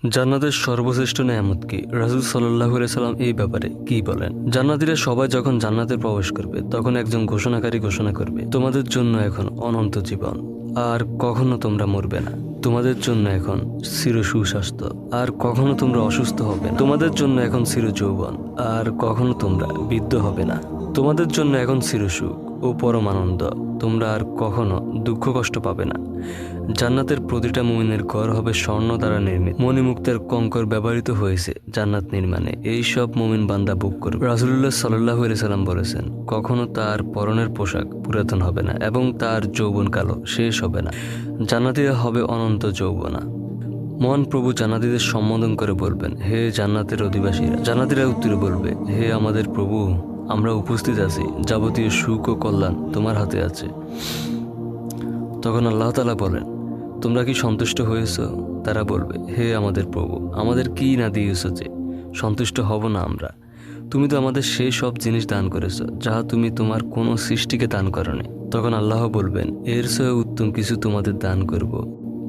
জান্নাতের সর্বশ্রেষ্ঠ নেয়ামত কি? রাসূল সাল্লাল্লাহু আলাইহি সাল্লাম এই ব্যাপারে কি বলেন? জান্নাতীরা সবাই যখন জান্নাতে প্রবেশ করবে তখন একজন ঘোষণাকারী ঘোষণা করবে, তোমাদের জন্য এখন অনন্ত জীবন, আর কখনো তোমরা মরবে না। তোমাদের জন্য এখন চির সুস্বাস্থ্য, আর কখনো তোমরা অসুস্থ হবে না। তোমাদের জন্য এখন চির যৌবন, আর কখনো তোমরা বৃদ্ধ হবে না। তোমাদের জন্য এখন চির সুখ ও পরম আনন্দ, তোমরা আর কখনো দুঃখ কষ্ট পাবে না। জান্নাতের প্রতিটা মুমিনের ঘর হবে স্বর্ণ দ্বারা নির্মিত। মণিমুক্তার কঙ্কর ব্যবহৃত হয়েছে জান্নাত নির্মাণে। এই সব মুমিন বান্দা ভোগ করবে। রাসূলুল্লাহ সাল্লাল্লাহু আলাইহি সাল্লাম বলেছেন, কখনো তার পরনের পোশাক পুরাতন হবে না এবং তার যৌবন কালো শেষ হবে না। জান্নাতীরা হবে অনন্ত যৌবনা। মহান প্রভু জান্নাতীদের সম্বোধন করে বলবেন, হে জান্নাতের অধিবাসীরা। জান্নাতীরা উত্তরে বলবে, হে আমাদের প্রভু, আমরা উপস্থিত আছি, যাবতীয় সুখ ও কল্যাণ তোমার হাতে আছে। তখন আল্লাহ তাআলা বলেন, তোমরা কি সন্তুষ্ট হয়েছ? তারা বলবে, হে আমাদের প্রভু, আমাদের কি না দিয়েছ যে সন্তুষ্ট হব না আমরা? তুমি তো আমাদের সেই সব জিনিস দান করেছ যাহা তুমি তোমার কোনো সৃষ্টিকে দান করনি। তখন আল্লাহ বলবেন, এর চেয়ে উত্তম কিছু তোমাদের দান করব,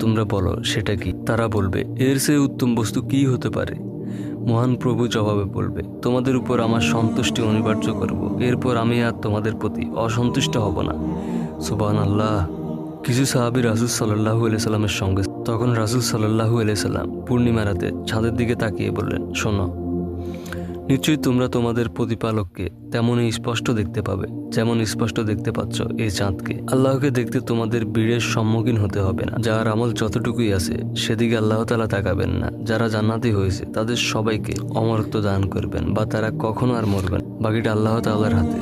তোমরা বলো সেটা কি? তারা বলবে, এর চেয়ে উত্তম বস্তু কি হতে পারে? মহান প্রভু জবাবে বলবে, তোমাদের উপর আমার সন্তুষ্টি অনিবার্য করব, এরপর আমি আর তোমাদের প্রতি অসন্তুষ্ট হব না। সুবহানাল্লাহ। কিছু সাহাবী রাসূল সাল্লাল্লাহু আলাইহি সাল্লামের সঙ্গে। তখন রাসূল সাল্লাল্লাহু আলাইহি সাল্লাম পূর্ণিমা রাতে চাঁদের দিকে তাকিয়ে বললেন, শোনো, নিশ্চয়ই তোমরা তোমাদের প্রতিপালককে তেমনই স্পষ্ট দেখতে পাবে যেমন স্পষ্ট দেখতে পাচ্ছ এই চাঁদকে। আল্লাহকে দেখতে তোমাদের বীরের সম্মুখীন হতে হবে না। যার আমল যতটুকুই আছে সেদিকে আল্লাহ তাআলা তাকাবেন না। যারা জান্নাতি হয়েছে তাদের সবাইকে অমরত্ব দান করবেন, বা তারা কখনো আর মরবেন। বাকিটা আল্লাহ তাআলার হাতে।